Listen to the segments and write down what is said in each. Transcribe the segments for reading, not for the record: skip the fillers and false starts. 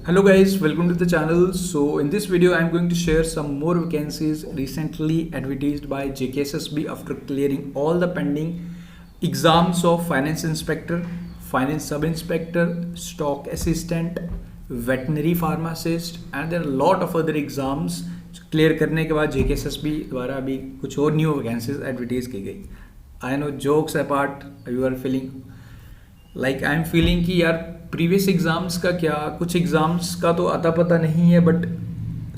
Hello guys, welcome to the channel. So in this video I'm going to share some more vacancies recently advertised by JKSSB after clearing all the pending exams of finance inspector, finance sub inspector, stock assistant, veterinary pharmacist and there are a lot of other exams. Clear करने के बाद JKSSB द्वारा अभी कुछ और new vacancies advertise की गई. I know jokes apart you are feeling like I am feeling कि यार प्रीवियस एग्ज़ाम्स का क्या, कुछ एग्ज़ाम्स का तो अता पता नहीं है, but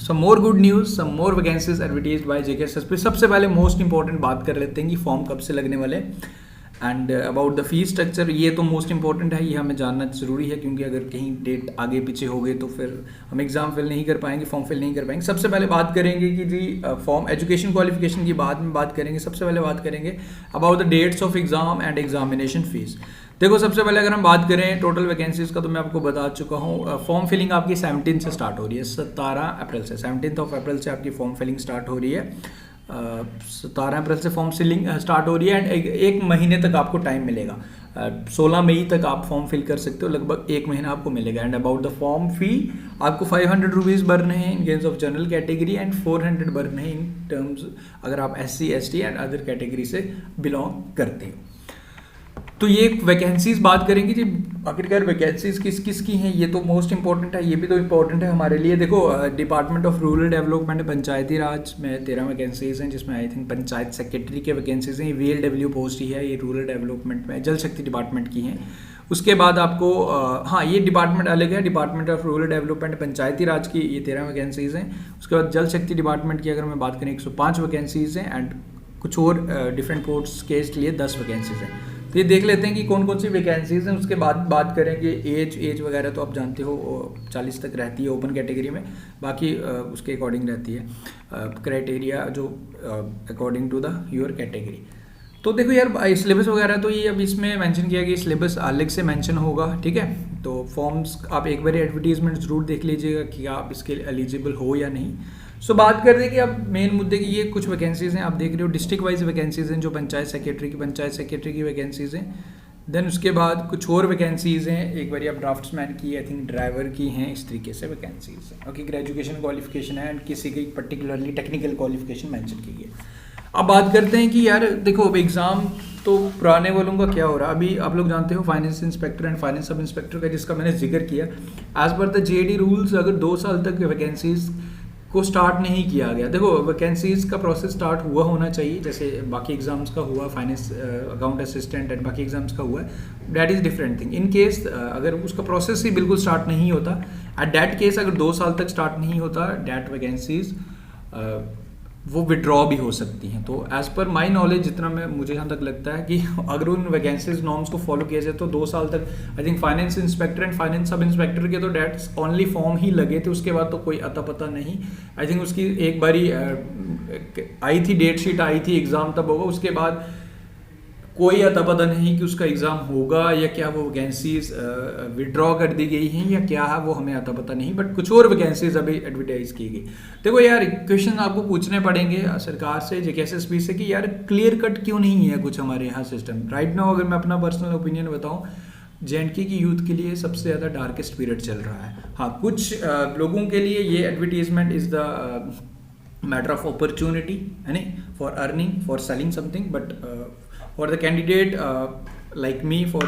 some more good news, some more vacancies advertised by JKSSB. सबसे पहले मोस्ट इंपॉर्टेंट बात कर लेते हैं कि फॉर्म कब से लगने वाले and about the fees structure. ये तो मोस्ट इंपॉर्टेंट है, ये हमें जानना ज़रूरी है क्योंकि अगर कहीं डेट आगे पीछे हो गई तो फिर हम एग्ज़ाम फिल नहीं कर पाएंगे, फॉर्म फिल नहीं कर पाएंगे. सबसे पहले बात करेंगे कि जी फॉर्म एजुकेशन क्वालिफिकेशन की बाद में बात करेंगे. सबसे पहले बात करेंगे about the dates of exam and examination fees. देखो सबसे पहले अगर हम बात करें टोटल वैकेंसीज का तो मैं आपको बता चुका हूँ. फॉर्म फिलिंग आपकी 17 से स्टार्ट हो रही है, 17 अप्रैल से, 17 अप्रैल से आपकी फॉर्म फिलिंग स्टार्ट हो रही है. 17 अप्रैल से फॉर्म फिलिंग स्टार्ट हो रही है एंड एक महीने तक आपको टाइम मिलेगा. 16 मई तक आप फॉर्म फिल कर सकते हो, लगभग एक महीना आपको मिलेगा. And about the form fee आपको 500 रुपीज़ भरने हैं in case of general category and 400 भरने हैं इन टर्म्स अगर आप SC ST and other category से बिलोंग करते हो. तो ये वैकेंसीज बात करेंगे जी. आखिरकार वैकेंसीज किस किस की हैं ये तो मोस्ट इंपॉर्टेंट है, ये भी तो इम्पोर्टेंट है हमारे लिए. देखो डिपार्टमेंट ऑफ रूरल डेवलपमेंट पंचायती राज में 13 वैकेंसीज हैं, जिसमें आई थिंक पंचायत सेक्रेटरी के वैकेंसीज हैं. ये VLW पोस्ट ही है, ये रूरल डेवलपमेंट में जल शक्ति डिपार्टमेंट की हैं. उसके बाद आपको हाँ ये डिपार्टमेंट अलग है, डिपार्टमेंट ऑफ रूरल डेवलपमेंट पंचायती राज की ये 13 वैकेंसीज हैं. उसके बाद जल शक्ति डिपार्टमेंट की अगर मैं बात करें 105 वैकेंसीज हैं एंड कुछ और डिफरेंट पोस्ट के लिए 10 वैकेंसीज हैं. तो ये देख लेते हैं कि कौन कौन सी वैकेंसीज हैं. उसके बाद बात करेंगे एज वगैरह तो आप जानते हो 40 तक रहती है ओपन कैटेगरी में, बाकी उसके अकॉर्डिंग रहती है क्राइटेरिया जो according to the your category. तो देखो यार सिलेबस वगैरह तो ये अब इसमें मेंशन किया गया, सिलेबस अलग से मेंशन होगा, ठीक है. तो फॉर्म्स आप एक बार एडवर्टीजमेंट ज़रूर देख लीजिएगा कि आप इसके लिए एलिजिबल हो या नहीं. सो बात कर रहे हैं कि अब मेन मुद्दे की ये कुछ वैकेंसीज़ हैं, आप देख रहे हो डिस्ट्रिक्ट वाइज वैकेंसीज़ हैं जो पंचायत सेक्रेटरी की वैकेंसीज़ हैं. देन उसके बाद कुछ और वैकेंसीज़ हैं, एक बार आप ड्राफ्ट्समैन की, आई थिंक ड्राइवर की हैं, इस तरीके से वैकेंसीज़ हैं. ओके, ग्रेजुएशन क्वालिफिकेशन है एंड किसी की पर्टिकुलरली टेक्निकल क्वालिफिकेशन मेंशन की गई है. अब बात करते हैं कि यार देखो अब एग्ज़ाम तो पुराने वालों का क्या हो रहा है. अभी आप लोग जानते हो finance inspector and finance sub inspector का जिसका मैंने जिक्र किया, as per the JD rules अगर 2 साल तक वैकेंसीज को स्टार्ट नहीं किया गया. देखो वैकेंसीज का प्रोसेस स्टार्ट हुआ होना चाहिए जैसे बाकी एग्जाम्स का हुआ, फाइनेंस अकाउंट असिस्टेंट एंड बाकी एग्जाम्स का हुआ, that is different thing. In case अगर उसका प्रोसेस ही बिल्कुल स्टार्ट नहीं होता, एट दैट केस अगर 2 साल तक स्टार्ट नहीं होता, दैट वैकेंसीज वो विड्रॉ भी हो सकती हैं. तो एज़ पर माई नॉलेज जितना मुझे यहाँ तक लगता है कि अगर उन वैकेंसीज नॉर्म्स को फॉलो किया जाए तो 2 साल तक I think finance inspector and finance sub inspector के तो डेट्स ओनली फॉर्म ही लगे थे, उसके बाद तो कोई अता पता नहीं. आई थिंक उसकी एक बारी आई थी, डेट शीट आई थी, एग्ज़ाम तब होगा, उसके बाद कोई अता पता नहीं कि उसका एग्ज़ाम होगा या क्या, वो वैकेंसीज विड्रॉ कर दी गई हैं या क्या है वो हमें अता पता नहीं. बट कुछ और वैकेंसीज अभी एडवर्टाइज की गई. देखो यार क्वेश्चन आपको पूछने पड़ेंगे सरकार से, JKSSB से, कि यार क्लियर कट क्यों नहीं है कुछ हमारे यहाँ सिस्टम. राइट नाउ अगर मैं अपना पर्सनल ओपिनियन बताऊँ, JNK की यूथ के लिए सबसे ज़्यादा डार्केस्ट पीरियड चल रहा है. हाँ कुछ लोगों के लिए ये advertisement is the matter of opportunity है नहीं, for earning, for selling something, but for the candidate like me, for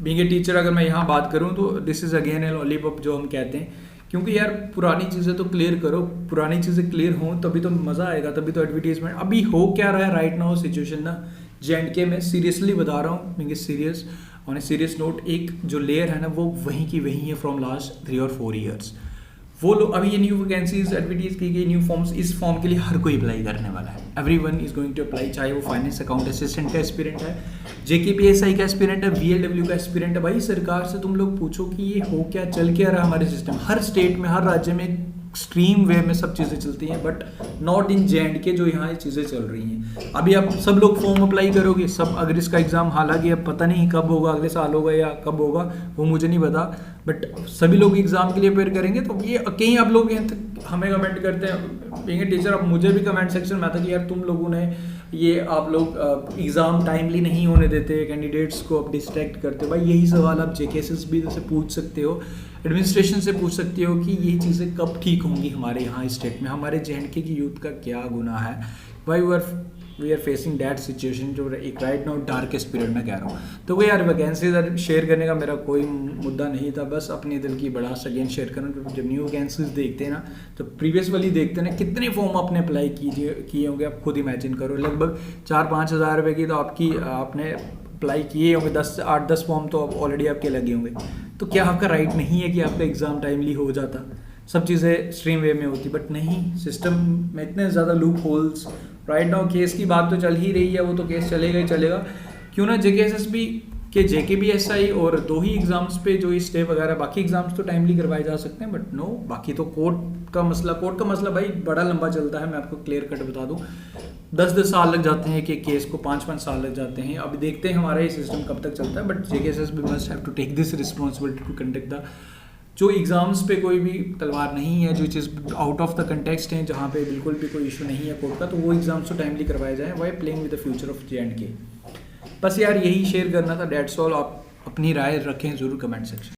being a teacher अगर मैं यहाँ बात करूँ तो this is again A lollipop जो हम कहते हैं. क्योंकि यार पुरानी चीज़ें तो क्लियर करो, पुरानी चीज़ें क्लियर हों तभी तो मज़ा आएगा, तभी तो एडवर्टीजमेंट. अभी हो क्या रहा है राइट नाउ सिचुएशन ना JNK में, सीरियसली बता रहा हूँ, being a serious on a serious note, एक जो लेयर है ना वो वहीं की वहीं है फ्रॉम लास्ट 3 और 4 ईयर्स. वो लोग अभी ये न्यू वैकेंसीज एडवर्टाइज की गई, न्यू फॉर्म्स, इस फॉर्म के लिए हर कोई अप्लाई करने वाला है. Everyone is going to apply, चाहे वो फाइनेंस अकाउंट असिस्टेंट का एस्पिरेंट है, JKPSI का एस्पिरेंट है, VLW का एस्पिरेंट है. भाई सरकार से तुम लोग पूछो कि ये हो क्या, चल क्या रहा है हमारे सिस्टम. हर स्टेट में, हर राज्य में एक्सट्रीम वे में सब चीज़ें चलती हैं, बट नॉट इन JNK जो यहाँ ये चीज़ें चल रही हैं. अभी आप सब लोग फॉर्म अप्लाई करोगे सब, अगर इसका एग्ज़ाम हालांकि अब पता नहीं कब होगा, अगले साल होगा या कब होगा वो मुझे नहीं पता, बट सभी लोग एग्ज़ाम के लिए प्रिपेयर करेंगे. तो ये कहीं आप लोग हमें कमेंट करते हैं, बीइंग ए टीचर अब मुझे भी कमेंट सेक्शन में आता कि यार तुम लोगों ने ये आप लोग एग्ज़ाम टाइमली नहीं होने देते, कैंडिडेट्स को अब डिस्ट्रैक्ट करते हो. भाई यही सवाल आप JKSSB से पूछ सकते हो. एडमिनिस्ट्रेशन से पूछ सकते हो कि ये चीज़ें कब ठीक होंगी हमारे यहाँ स्टेट में, हमारे जे.एंड.के की यूथ का क्या गुनाह है, why we are facing that situation, जो एक राइट नाउ डार्केस्ट पीरियड में कह रहा हूँ। तो वो यार वैकेंसीज शेयर करने का मेरा कोई मुद्दा नहीं था, बस अपने दिल की बड़ास अगेन शेयर करना। जब न्यू वैकेंसीज देखते हैं ना, तो प्रीवियस वाली देखते हैं ना, कितने फॉर्म आपने अप्लाई किए होंगे, आप खुद इमेजिन करो। लगभग 4-5 हज़ार रुपये की तो आपने अप्लाई किए होंगे, 8-10 फॉर्म तो ऑलरेडी आपके लगे होंगे। तो क्या आपका राइट नहीं है कि आपका एग्ज़ाम टाइमली हो जाता, सब चीज़ें स्ट्रीम वे में होती? बट नहीं, सिस्टम में इतने ज़्यादा loop holes. Right now case की बात तो चल ही रही है, वो तो केस चलेगा ही चलेगा। क्यों ना JKSSB के JKBSI और 2 ही एग्ज़ाम्स पे जो स्टे वगैरह, बाकी एग्ज़ाम्स तो टाइमली करवाए जा सकते हैं, बट नो, बाकी तो कोर्ट का मसला भाई बड़ा लंबा चलता है। मैं आपको क्लियर कट बता दूं, 10-10 साल लग जाते हैं कि केस को, 5-5 साल लग जाते हैं। अभी देखते हैं हमारा ये सिस्टम कब तक चलता है। But JKSSB must have to take this responsibility to conduct the, जो एग्ज़ाम्स पे कोई भी तलवार नहीं है, जो चीज़ आउट ऑफ द कंटेक्स्ट हैं, जहाँ पे बिल्कुल भी कोई इशू नहीं है कोर्ट का, तो वो एग्ज़ाम्स तो टाइमली करवाए जाएँ। Why playing with the future of J&K। बस यार यही शेयर करना था, डेट्स ऑल। आप अपनी राय रखें ज़रूर कमेंट सेक्शन।